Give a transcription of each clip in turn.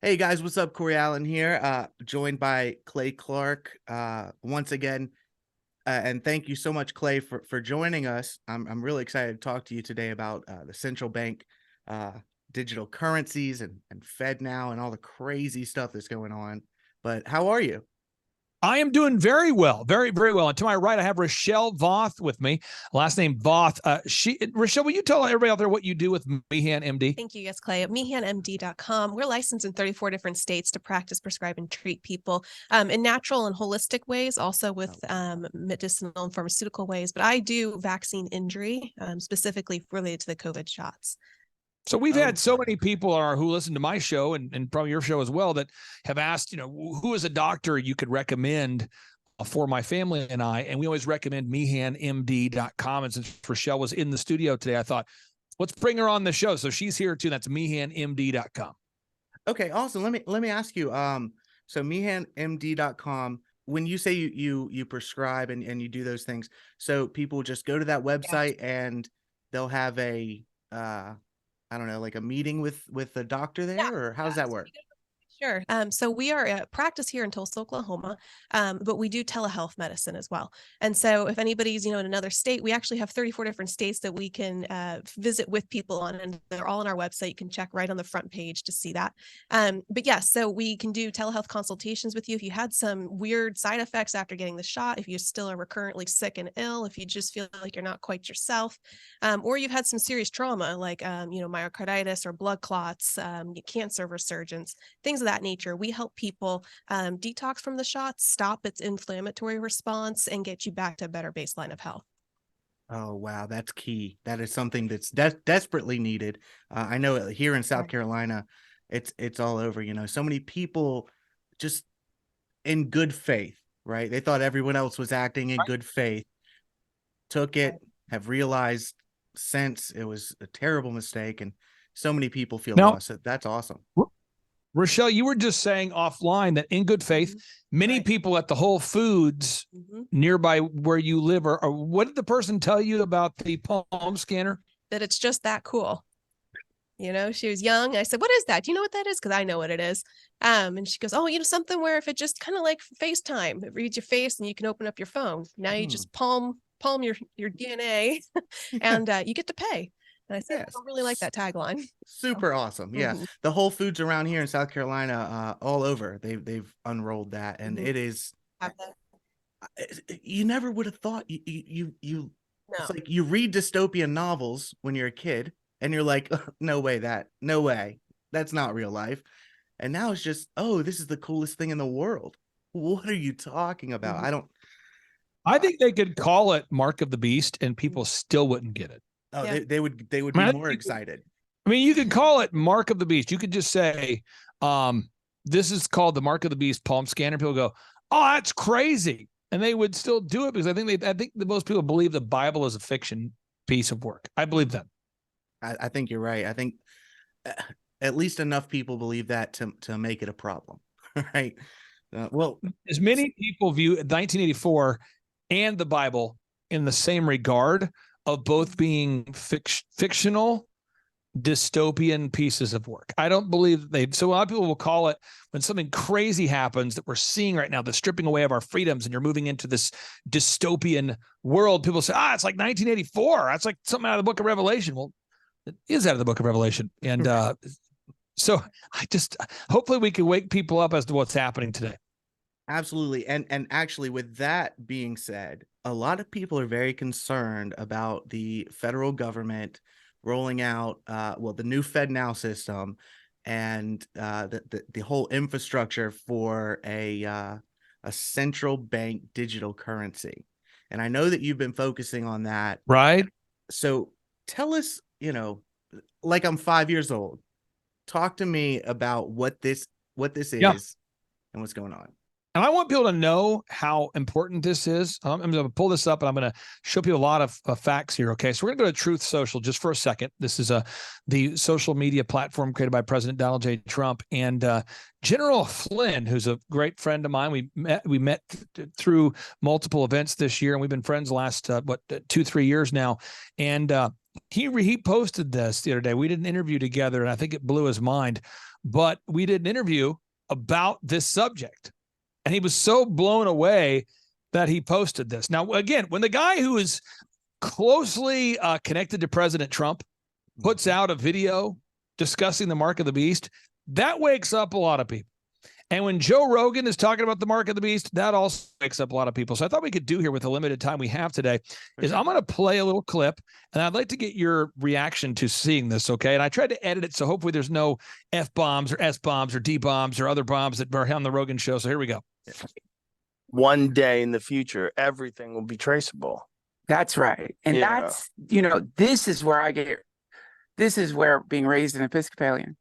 Hey guys, what's up? Corey Allen here, joined by Clay Clark once again. And thank you so much, Clay, for joining us. I'm really excited to talk to you today about the central bank uh, digital currencies and FEDNow and all the crazy stuff that's going on. But how are you? I am doing very well, very, very well. And to my right, I have Rochelle Voth with me. Last name Voth. Rochelle, will you tell everybody out there what you do with Meehan MD? Thank you, yes, Clay. At meehanmd.com, we're licensed in 34 different states to practice, prescribe, and treat people in natural and holistic ways, also with medicinal and pharmaceutical ways. But I do vaccine injury, specifically related to the COVID shots. So we've had so many people who listen to my show and probably your show as well that have asked, who is a doctor you could recommend for my family and I, and we always recommend meehanmd.com. And since Rochelle was in the studio today, I thought, let's bring her on the show. So she's here too. That's meehanmd.com. Okay, awesome. Let me ask you, so meehanmd.com, when you say you prescribe and you do those things, so people just go to that website and they'll have a I don't know, like a meeting with the doctor there, or how does that work? Sure. So we are at practice here in Tulsa, Oklahoma, but we do telehealth medicine as well. And so if anybody's, in another state, we actually have 34 different states that we can visit with people on, and they're all on our website. You can check right on the front page to see that. But yes, so we can do telehealth consultations with you. If you had some weird side effects after getting the shot, if you still are recurrently sick and ill, if you just feel like you're not quite yourself, or you've had some serious trauma like, myocarditis or blood clots, cancer resurgence, things of that nature. We help people detox from the shots, stop its inflammatory response, and get you back to a better baseline of health. Oh, wow. That's key. That is something that's desperately needed. I know here in South Carolina, it's all over, so many people just in good faith, right? They thought everyone else was acting in good faith, took it, have realized since it was a terrible mistake. And so many people feel lost. That's awesome. Rochelle, you were just saying offline that in good faith, many people at the Whole Foods nearby where you live or what did the person tell you about the palm scanner? That it's just that cool. She was young. I said, "What is that? Do you know what that is?" Because I know what it is. And she goes, "Oh, something where if it just kind of like FaceTime, it reads your face and you can open up your phone. Now you just palm your DNA and you get to pay." And I said, I don't really like that tagline. Super awesome. Yeah. The Whole Foods around here in South Carolina, all over, they've unrolled that. And it is, you never would have thought it's like you read dystopian novels when you're a kid and you're like, oh, no way, that's not real life. And now it's just, oh, this is the coolest thing in the world. What are you talking about? I think they could call it Mark of the Beast and people still wouldn't get it. Oh, yeah. they would be more excited. I mean, you could call it Mark of the Beast. You could just say, this is called the Mark of the Beast palm scanner. People go, oh, that's crazy. And they would still do it because I think that most people believe the Bible is a fiction piece of work. I believe that. I think you're right. I think at least enough people believe that to make it a problem, right? Well, as many people view 1984 and the Bible in the same regard of both being fictional, dystopian pieces of work. I don't believe so a lot of people will call it when something crazy happens that we're seeing right now, the stripping away of our freedoms and you're moving into this dystopian world. People say, it's like 1984. That's like something out of the book of Revelation. Well, it is out of the book of Revelation. And so hopefully we can wake people up as to what's happening today. Absolutely. And actually, with that being said, a lot of people are very concerned about the federal government rolling out the new FEDNow system and the whole infrastructure for a central bank digital currency. And I know that you've been focusing on that. Right. So tell us, like I'm 5 years old, talk to me about what this is and what's going on. And I want people to know how important this is. I'm going to pull this up and I'm going to show people a lot of facts here. Okay. So we're going to go to Truth Social just for a second. This is the social media platform created by President Donald J. Trump and General Flynn, who's a great friend of mine. We met through multiple events this year and we've been friends the last, 2-3 years now. And he posted this the other day. We did an interview together, and I think it blew his mind. But we did an interview about this subject, and he was so blown away that he posted this. Now, again, when the guy who is closely connected to President Trump puts out a video discussing the mark of the beast, that wakes up a lot of people. And when Joe Rogan is talking about the mark of the beast, that also wakes up a lot of people. So I thought we could do here with the limited time we have today is I'm going to play a little clip, and I'd like to get your reaction to seeing this, okay? And I tried to edit it, so hopefully there's no F-bombs or S-bombs or D-bombs or other bombs that are on the Rogan show. So here we go. One day in the future, everything will be traceable. That's right. And that's, this is where being raised an Episcopalian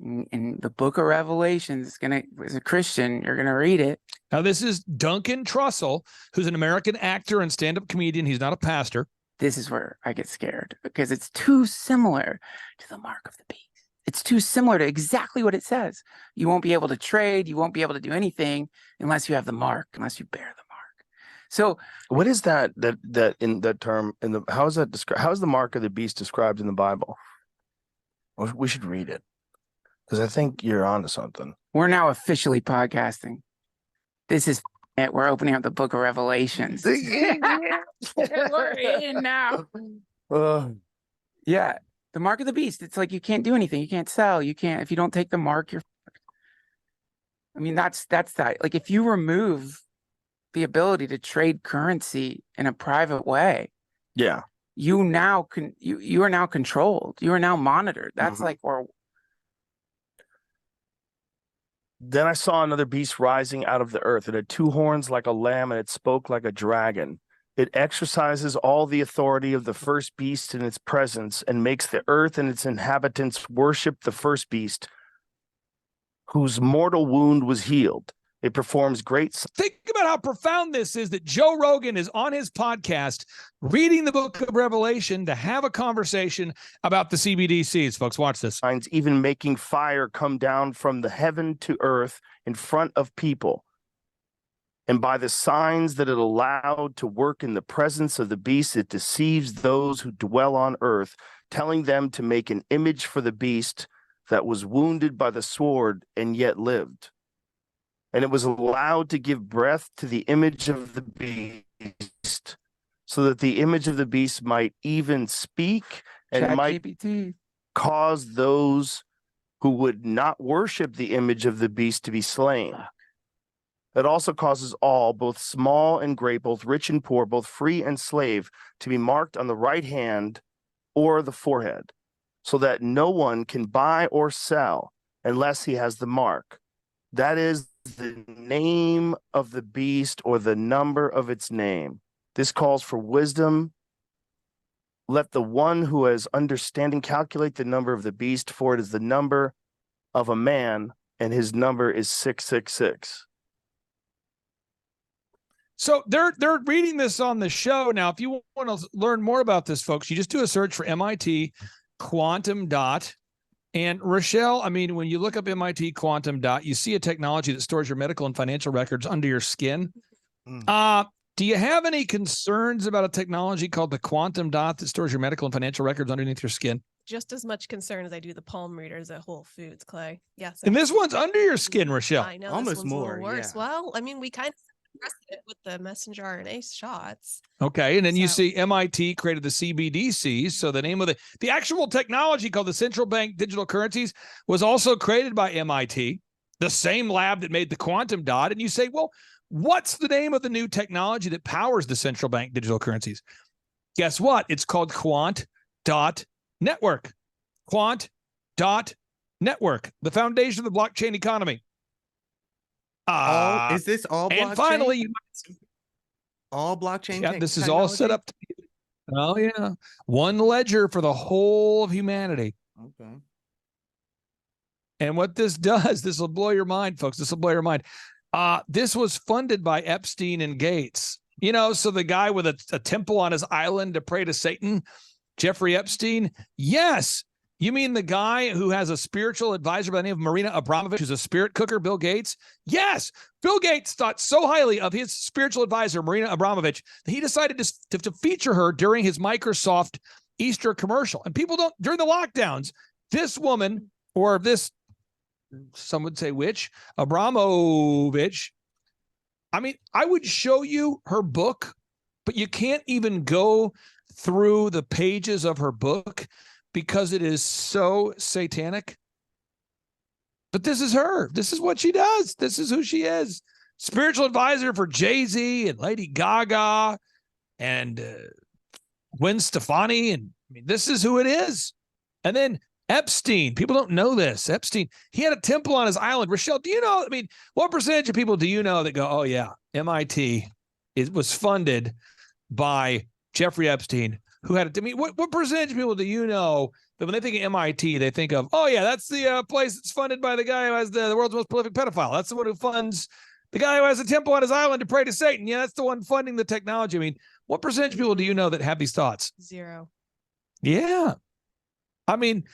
in the book of Revelations, as a Christian, you're going to read it. Now, this is Duncan Trussell, who's an American actor and stand-up comedian. He's not a pastor. This is where I get scared because it's too similar to the mark of the beast. It's too similar to exactly what it says. You won't be able to trade. You won't be able to do anything unless you have the mark, unless you bear the mark. So what is that in that term? How is that described? How is the mark of the beast described in the Bible? We should read it because I think you're onto something. We're now officially podcasting. This is it. We're opening up the book of Revelations. We're in now. Yeah. The mark of the beast. It's like you can't do anything. You can't sell. You can't, if you don't take the mark, that's that. Like if you remove the ability to trade currency in a private way, yeah, you are now controlled. You are now monitored. That's Then I saw another beast rising out of the earth. It had two horns like a lamb, and it spoke like a dragon. It exercises all the authority of the first beast in its presence and makes the earth and its inhabitants worship the first beast, whose mortal wound was healed. It performs great. Think about how profound this is that Joe Rogan is on his podcast reading the book of Revelation to have a conversation about the CBDCs. Folks, watch this. Signs, even making fire come down from the heaven to earth in front of people. And by the signs that it allowed to work in the presence of the beast, it deceives those who dwell on earth, telling them to make an image for the beast that was wounded by the sword and yet lived. And it was allowed to give breath to the image of the beast, so that the image of the beast might even speak and might cause those who would not worship the image of the beast to be slain. It also causes all, both small and great, both rich and poor, both free and slave, to be marked on the right hand or the forehead, so that no one can buy or sell unless he has the mark. That is the name of the beast or the number of its name. This calls for wisdom. Let the one who has understanding calculate the number of the beast, for it is the number of a man, and his number is 666. So they're reading this on the show. Now, if you want to learn more about this, folks, you just do a search for MIT Quantum Dot. And Rochelle, when you look up MIT Quantum Dot, you see a technology that stores your medical and financial records under your skin. Do you have any concerns about a technology called the Quantum Dot that stores your medical and financial records underneath your skin? Just as much concern as I do the palm readers at Whole Foods, Clay. Yes. And this one's under your skin, Rochelle. I know. Almost this one's more. a little worse. Yeah. Well, we kind of it with the messenger RNA shots. Okay, and then you see MIT created the CBDCs. So the name of the actual technology called the central bank digital currencies was also created by MIT, the same lab that made the quantum dot. And you say, well, what's the name of the new technology that powers the central bank digital currencies? Guess what? It's called Quant Dot Network. Quant Dot Network, the foundation of the blockchain economy. Is this all blockchain? And finally, all blockchain? Yeah, this is all set up to be. Oh, yeah. One ledger for the whole of humanity. Okay. And what this does, this will blow your mind, folks. This will blow your mind. This was funded by Epstein and Gates. So the guy with a temple on his island to pray to Satan, Jeffrey Epstein. Yes. You mean the guy who has a spiritual advisor by the name of Marina Abramovich, who's a spirit cooker, Bill Gates? Yes. Bill Gates thought so highly of his spiritual advisor, Marina Abramovich, that he decided to feature her during his Microsoft Easter commercial. And people don't, during the lockdowns, this woman, or this, some would say witch, Abramovich, I mean, I would show you her book, but you can't even go through the pages of her book because it is so satanic. But this is her. This is what she does. This is who she is. Spiritual advisor for Jay-Z and Lady Gaga and Gwen Stefani. And I mean, this is who it is. And then Epstein. People don't know this. Epstein, he had a temple on his island. Rochelle, do you know? I mean, what percentage of people do you know that go, oh, yeah, MIT, it was funded by Jeffrey Epstein, who had it? I mean, what percentage of people do you know that when they think of MIT, they think of, oh, yeah, that's the place that's funded by the guy who has the world's most prolific pedophile. That's the one who funds the guy who has a temple on his island to pray to Satan. Yeah, that's the one funding the technology. I mean, what percentage of people do you know that have these thoughts? 0. Yeah. I mean,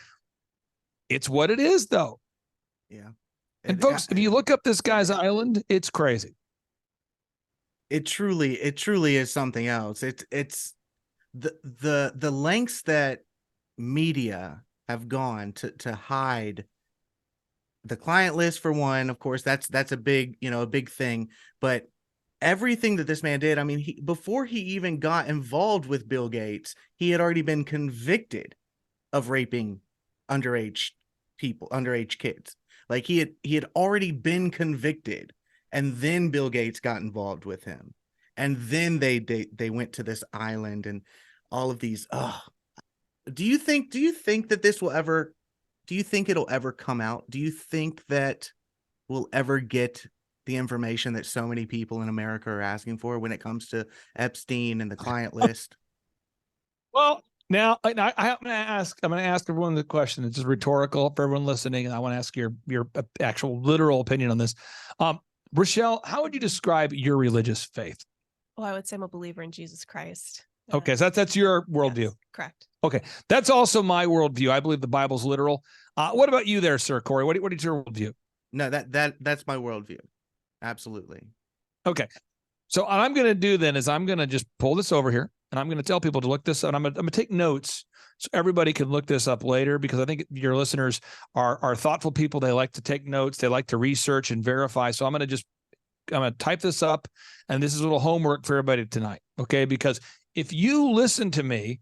it's what it is, though. Yeah. And folks, if you look up this guy's island, it's crazy. It truly is something else. It's the lengths that media have gone to hide the client list, for one. Of course, that's a big, a big thing, but everything that this man did, I mean, before he even got involved with Bill Gates, he had already been convicted of raping underage kids. Like he had already been convicted, and then Bill Gates got involved with him, and then they went to this island and all of these. Do you think that this will ever? Do you think it'll ever come out? Do you think that we'll ever get the information that so many people in America are asking for when it comes to Epstein and the client list? Well, now I'm going to ask everyone the question. It's just rhetorical for everyone listening, and I want to ask your actual literal opinion on this. Rochelle, how would you describe your religious faith? Well, I would say I'm a believer in Jesus Christ. Okay, so that's your worldview. Yes, correct. Okay, that's also my worldview. I believe the Bible's literal. What about you there, Sir Corey? What is your worldview? No, that's my worldview. Absolutely. Okay, so what I'm going to do then is I'm going to just pull this over here, and I'm going to tell people to look this up. I'm going to take notes so everybody can look this up later, because I think your listeners are thoughtful people. They like to take notes. They like to research and verify. So I'm going to type this up, and this is a little homework for everybody tonight, okay? Because if you listen to me,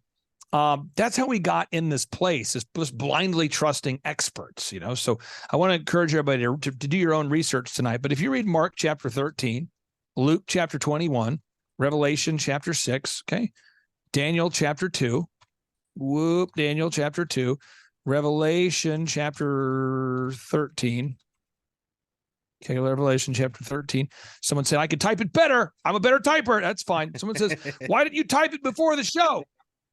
that's how we got in this place, is just blindly trusting experts, So I want to encourage everybody to do your own research tonight. But if you read Mark chapter 13, Luke chapter 21, Revelation chapter 6, okay, Daniel chapter 2, Daniel chapter 2, Revelation chapter 13. Okay, Revelation chapter 13. Someone said, I could type it better. I'm a better typer. That's fine. Someone says, why didn't you type it before the show?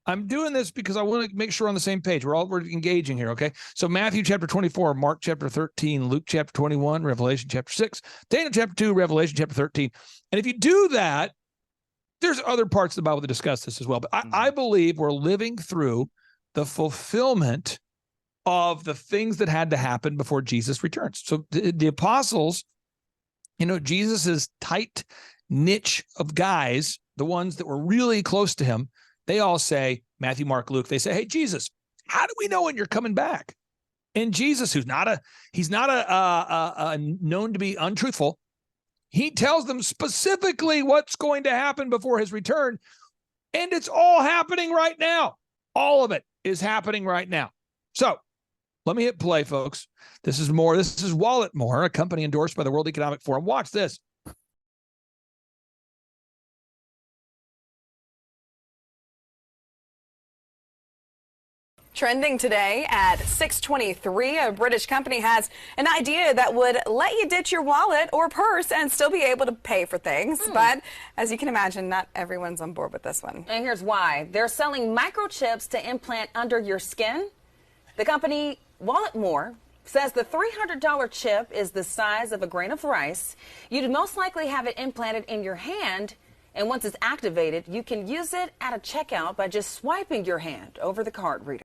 I'm doing this because I want to make sure we're on the same page. We're engaging here, okay? So Matthew chapter 24, Mark chapter 13, Luke chapter 21, Revelation chapter 6, Daniel chapter 2, Revelation chapter 13. And if you do that, there's other parts of the Bible that discuss this as well. But I believe we're living through the fulfillment of the things that had to happen before Jesus returns. So the apostles, Jesus's tight niche of guys, the ones that were really close to him, they all say, Matthew, Mark, Luke, they say, hey, Jesus, how do we know when you're coming back? And Jesus, he's not known to be untruthful. He tells them specifically what's going to happen before his return. And it's all happening right now. All of it is happening right now. So let me hit play, folks. This is Wallet More, a company endorsed by the World Economic Forum. Watch this. Trending today at 6:23, a British company has an idea that would let you ditch your wallet or purse and still be able to pay for things. But as you can imagine, not everyone's on board with this one. And here's why. They're selling microchips to implant under your skin. The company Wallet More says the $300 chip is the size of a grain of rice. You'd most likely have it implanted in your hand. And once it's activated, you can use it at a checkout by just swiping your hand over the card reader.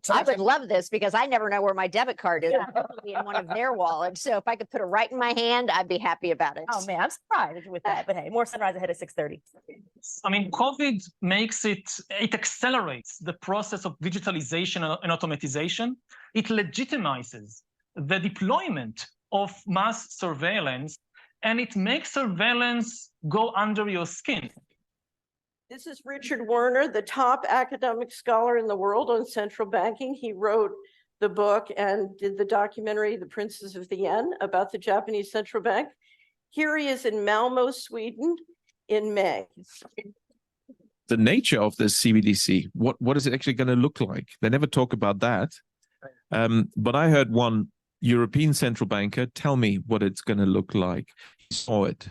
I would love this because I never know where my debit card is. It's probably in one of their wallets. So if I could put it right in my hand, I'd be happy about it. Oh man, I'm surprised with that. But hey, more sunrise ahead at 6:30. I mean, COVID makes it accelerates the process of digitalization and automatization. It legitimizes the deployment of mass surveillance, and it makes surveillance go under your skin. This is Richard Werner, the top academic scholar in the world on central banking. He wrote the book and did the documentary, The Princes of the Yen, about the Japanese central bank. Here he is in Malmo, Sweden in May. The nature of this CBDC, what is it actually going to look like? They never talk about that. But I heard one European central banker tell me what it's going to look like. He saw it.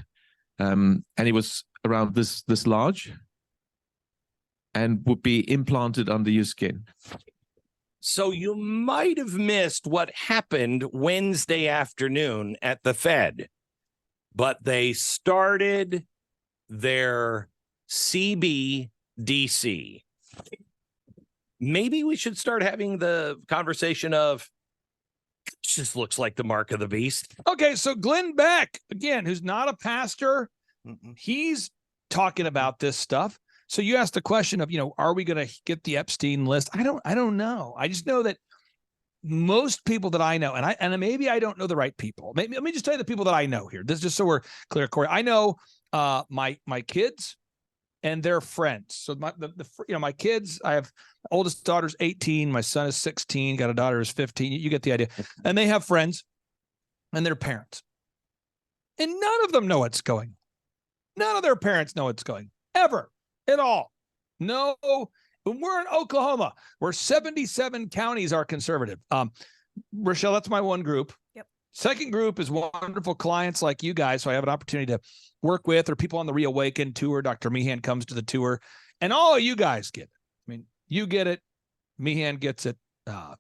And it was around this large and would be implanted under your skin. So you might have missed what happened Wednesday afternoon at the Fed, but they started their CBDC. Maybe we should start having the conversation of, it just looks like the mark of the beast. Okay, so Glenn Beck, again, who's not a pastor, he's talking about this stuff. So you asked the question of, are we going to get the Epstein list? I don't know. I just know that most people that I know, and maybe I don't know the right people. Maybe let me just tell you the people that I know here. This is just so we're clear, Corey. I know my kids and their friends. So my kids, I have oldest daughter's 18, my son is 16, got a daughter who's 15. You get the idea. And they have friends and their parents. And none of them know what's going on. None of their parents know what's going ever at all. No, we're in Oklahoma, where 77 counties are conservative. Rochelle, that's my one group. Yep. Second group is wonderful clients like you guys. So I have an opportunity to work with, or people on the ReAwaken tour. Dr. Meehan comes to the tour, and all of you guys get it. I mean, you get it. Meehan gets it. But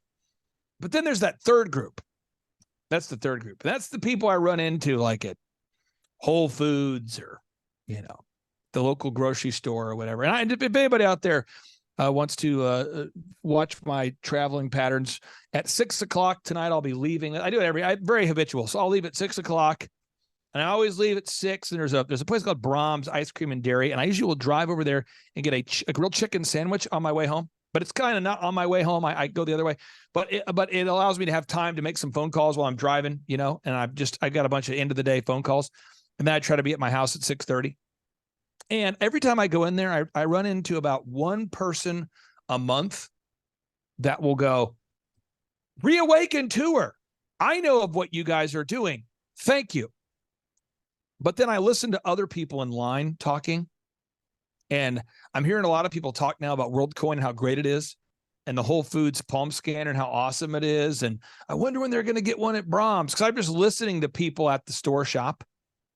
then there's that third group. That's the third group. That's the people I run into like at Whole Foods or, the local grocery store or whatever. And if anybody out there wants to watch my traveling patterns, at 6 o'clock tonight, I'll be leaving. I do it I'm very habitual. So I'll leave at 6 o'clock, and I always leave at 6. And there's a place called Brahms Ice Cream and Dairy. And I usually will drive over there and get a grilled chicken sandwich on my way home. But it's kind of not on my way home. I go the other way, but it allows me to have time to make some phone calls while I'm driving, and I got a bunch of end of the day phone calls, and then I try to be at my house at 6:30. And every time I go in there, I run into about one person a month that will go, ReAwaken tour. I know of what you guys are doing. Thank you. But then I listen to other people in line talking, and I'm hearing a lot of people talk now about WorldCoin and how great it is, and the Whole Foods palm scanner and how awesome it is. And I wonder when they're going to get one at Brahms, because I'm just listening to people at the store shop.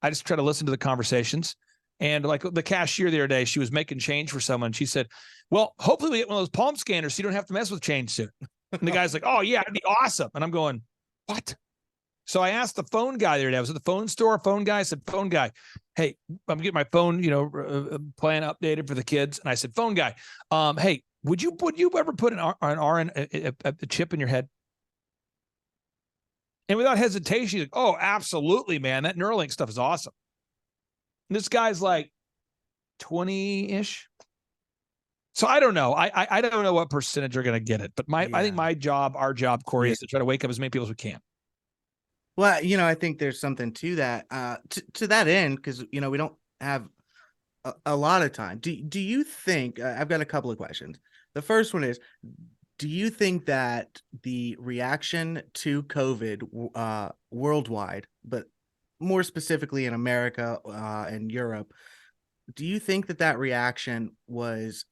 I just try to listen to the conversations. And like the cashier the other day, she was making change for someone. She said, well, hopefully we get one of those palm scanners so you don't have to mess with change soon. And the guy's like, oh, yeah, it'd be awesome. And I'm going, what? So I asked the phone guy the other day. I was at the phone store, phone guy. I said, phone guy, hey, I'm getting my phone, plan updated for the kids. And I said, phone guy, hey, would you ever put a chip in your head? And without hesitation, he's like, oh, absolutely, man. That Neuralink stuff is awesome. And this guy's like 20-ish. So I don't know. I don't know what percentage are going to get it. But I think our job, Corey, is to try to wake up as many people as we can. Well, I think there's something to that, to that end, because, we don't have a lot of time. Do you think, I've got a couple of questions. The first one is, do you think that the reaction to COVID worldwide, but more specifically in America and Europe, do you think that reaction was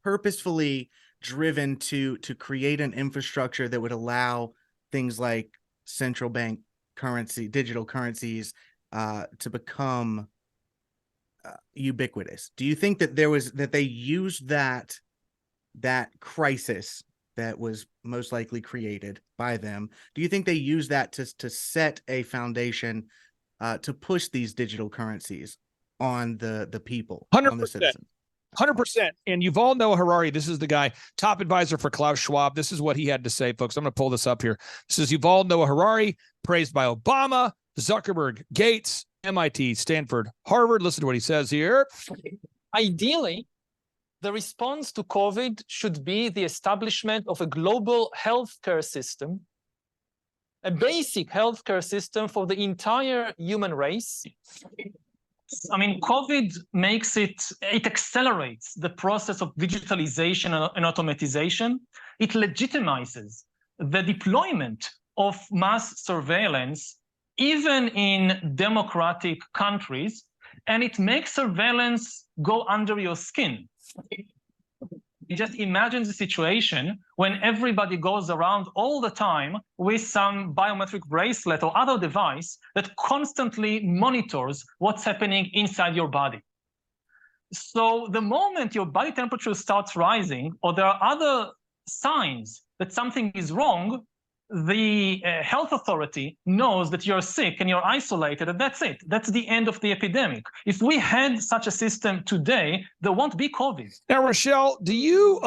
purposefully driven to create an infrastructure that would allow things like central bank currency, digital currencies, to become ubiquitous? Do you think that they used that crisis that was most likely created by them? Do you think they use that to set a foundation to push these digital currencies on the people, 100%. on the citizens? 100%. And Yuval Noah Harari, this is the guy, top advisor for Klaus Schwab. This is what he had to say, folks. I'm going to pull this up here. This is Yuval Noah Harari, praised by Obama, Zuckerberg, Gates, MIT, Stanford, Harvard. Listen to what he says here. Ideally, the response to COVID should be the establishment of a global healthcare system, a basic healthcare system for the entire human race. I mean, COVID makes it accelerates the process of digitalization and automatization. It legitimizes the deployment of mass surveillance, even in democratic countries, and it makes surveillance go under your skin. You just imagine the situation when everybody goes around all the time with some biometric bracelet or other device that constantly monitors what's happening inside your body. So the moment your body temperature starts rising, or there are other signs that something is wrong, the health authority knows that you're sick and you're isolated, and that's it. That's the end of the epidemic. If we had such a system today, there won't be COVID. Now, Rochelle, do you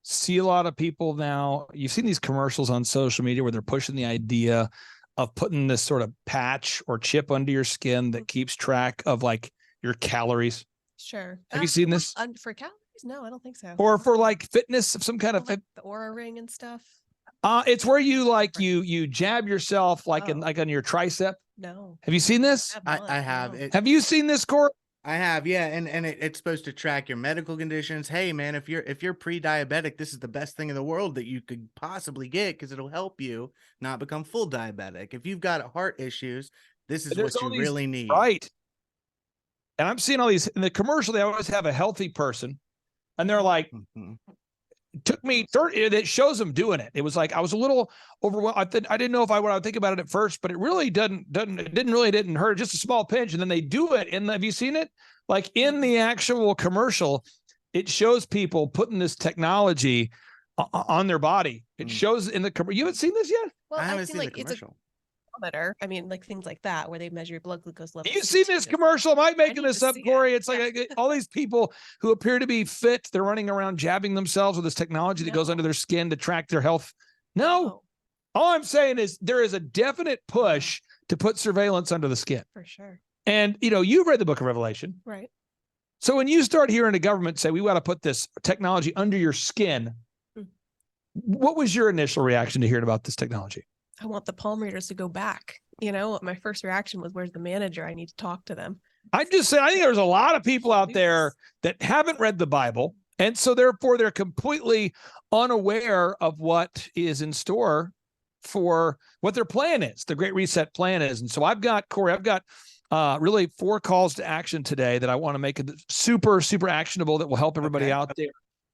see a lot of people now? You've seen these commercials on social media where they're pushing the idea of putting this sort of patch or chip under your skin that keeps track of like your calories. Sure. Have you seen this? For calories? No, I don't think so. Or for like fitness of some kind of like the Aura ring and stuff. It's where you like you jab yourself like in like on your tricep. No. Have you seen this? I have. Have you seen this, Corey? I have, yeah, and it's supposed to track your medical conditions. Hey, man, if you're pre-diabetic, this is the best thing in the world that you could possibly get because it'll help you not become full diabetic. If you've got heart issues, this is what you really need. Right. And I'm seeing all these in the commercial. They always have a healthy person, and they're like. Took me 30. That shows them doing it. It was like I was a little overwhelmed. I didn't know if I would think about it at first, but it really didn't hurt. Just a small pinch, and then they do it. And have you seen it? Like in the actual commercial, it shows people putting this technology on their body. It shows in the commercial. You haven't seen this yet? Well, I haven't seen the commercial. I mean, like things like that where they measure your blood glucose level. You see this commercial? Am I making this up, Corey? It's like all these people who appear to be fit. They're running around jabbing themselves with this technology that goes under their skin to track their health. No. All I'm saying is there is a definite push to put surveillance under the skin. For sure. And, you've read the book of Revelation. Right. So when you start hearing the government say, we got to put this technology under your skin, what was your initial reaction to hearing about this technology? I want the palm readers to go back. My first reaction was, where's the manager? I need to talk to them. I just said, I think there's a lot of people out there that haven't read the Bible. And so therefore they're completely unaware of what is in store for what their plan is, the Great Reset plan is. And so Corey, I've got really 4 calls to action today that I want to make it super, super actionable that will help everybody out there.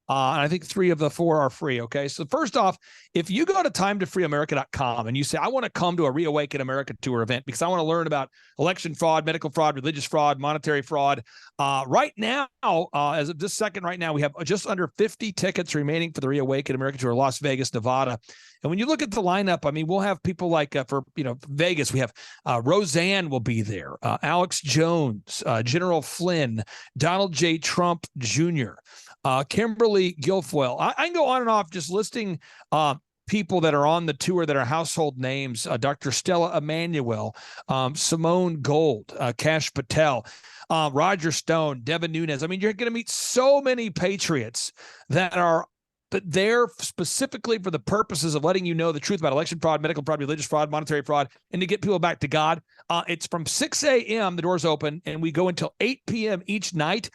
And I think 3 of the 4 are free. Okay. So first off, if you go to timetofreeamerica.com and you say, I want to come to a ReAwaken America Tour event because I want to learn about election fraud, medical fraud, religious fraud, monetary fraud. Right now, as of this second right now, we have just under 50 tickets remaining for the ReAwaken America Tour, Las Vegas, Nevada. And when you look at the lineup, I mean, we'll have people like for Vegas, we have Roseanne will be there, Alex Jones, General Flynn, Donald J. Trump Jr., Kimberly Guilfoyle. I can go on and off just listing people that are on the tour that are household names. Dr. Stella Emanuel, Simone Gold, Kash Patel, Roger Stone, Devin Nunes. I mean, you're going to meet so many patriots that are there specifically for the purposes of letting you know the truth about election fraud, medical fraud, religious fraud, monetary fraud, and to get people back to God. It's from 6 a.m. The doors open, and we go until 8 p.m. each night.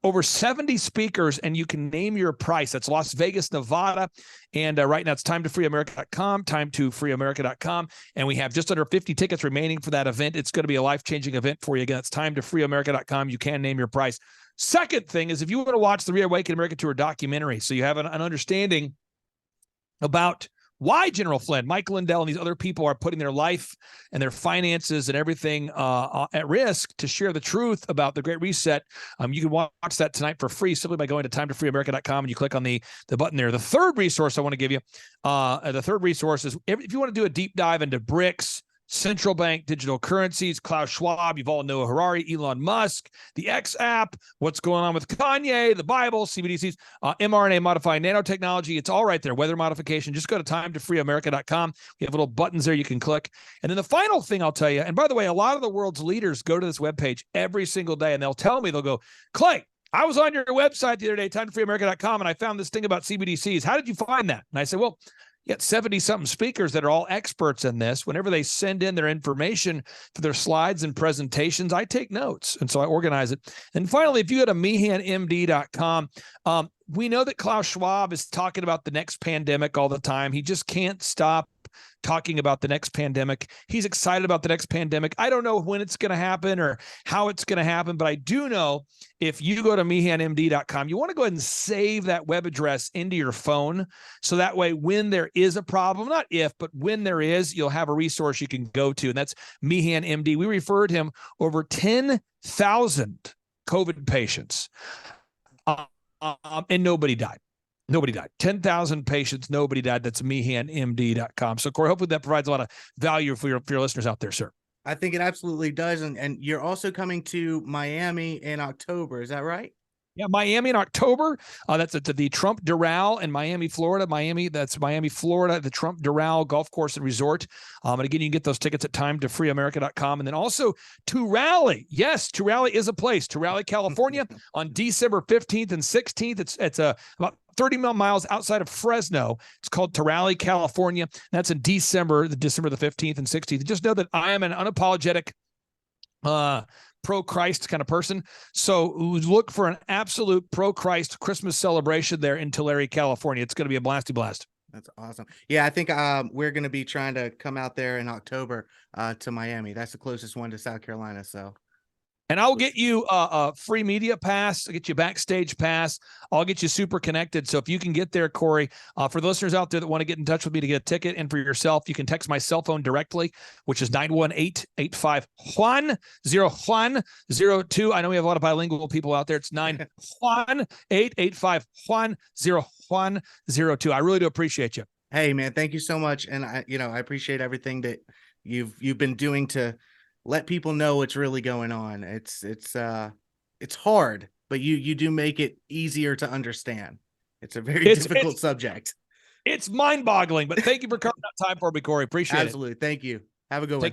Over 70 speakers, and you can name your price. That's Las Vegas, Nevada. And right now it's timetofreeamerica.com, timetofreeamerica.com. And we have just under 50 tickets remaining for that event. It's going to be a life-changing event for you. Again, it's timetofreeamerica.com. You can name your price. Second thing is if you want to watch the ReAwaken America Tour documentary, so you have an understanding about why General Flynn, Mike Lindell, and these other people are putting their life and their finances and everything at risk to share the truth about the Great Reset. You can watch that tonight for free simply by going to timetofreeamerica.com and you click on the button there. The third resource I want to give you, the third resource is if you want to do a deep dive into BRICS, central bank digital currencies, Klaus Schwab, you've all know Harari, Elon Musk, the X app, what's going on with Kanye, the Bible, CBDCs, mRNA modified nanotechnology. It's all right there. Weather modification. Just go to timetofreeamerica.com. We have little buttons there you can click. And then the final thing I'll tell you, and by the way, a lot of the world's leaders go to this webpage every single day and they'll tell me, they'll go, Clay, I was on your website the other day, timetofreeamerica.com, and I found this thing about CBDCs. How did you find that? And I said, well, you got 70-something speakers that are all experts in this. Whenever they send in their information for their slides and presentations, I take notes. And so I organize it. And finally, if you go to meehanmd.com, we know that Klaus Schwab is talking about the next pandemic all the time. He just can't stop talking about the next pandemic. He's excited about the next pandemic. I don't know when it's going to happen or how it's going to happen, but I do know if you go to meehanmd.com, you want to go ahead and save that web address into your phone. So that way, when there is a problem, not if, but when there is, you'll have a resource you can go to. And that's Meehan MD. We referred him over 10,000 COVID patients, and nobody died. Nobody died. 10,000 patients, nobody died. That's meehanmd.com. So, Corey, hopefully that provides a lot of value for your listeners out there, sir. I think it absolutely does. And you're also coming to Miami in October. Is that right? Yeah, Miami in October. That's at the Trump Doral in Miami, Florida. That's Miami, Florida, the Trump Doral Golf Course and Resort. And again, you can get those tickets at timetofreeamerica.com. And then also to Raleigh. Yes, to Raleigh is a place. To Raleigh, California on December 15th and 16th. It's about 30 miles outside of Fresno. It's called Raleigh, California. That's in December the 15th and 16th. Just know that I am an unapologetic pro-Christ kind of person. So look for an absolute pro-Christ Christmas celebration there in Tulare, California. It's going to be a blasty blast. That's awesome. Yeah, I think we're going to be trying to come out there in October to Miami. That's the closest one to South Carolina. So. And I'll get you a free media pass. I'll get you a backstage pass. I'll get you super connected. So if you can get there, Corey, for the listeners out there that want to get in touch with me to get a ticket and for yourself, you can text my cell phone directly, which is 918-85-Juan-0102. I know we have a lot of bilingual people out there. It's 918-85-Juan-0102. I really do appreciate you. Hey, man, thank you so much. And I appreciate everything that you've been doing to let people know what's really going on. It's hard, but you do make it easier to understand. It's a very difficult subject. It's mind-boggling, but thank you for carving out time for me, Corey. Appreciate it. Absolutely. Thank you. Have a good one.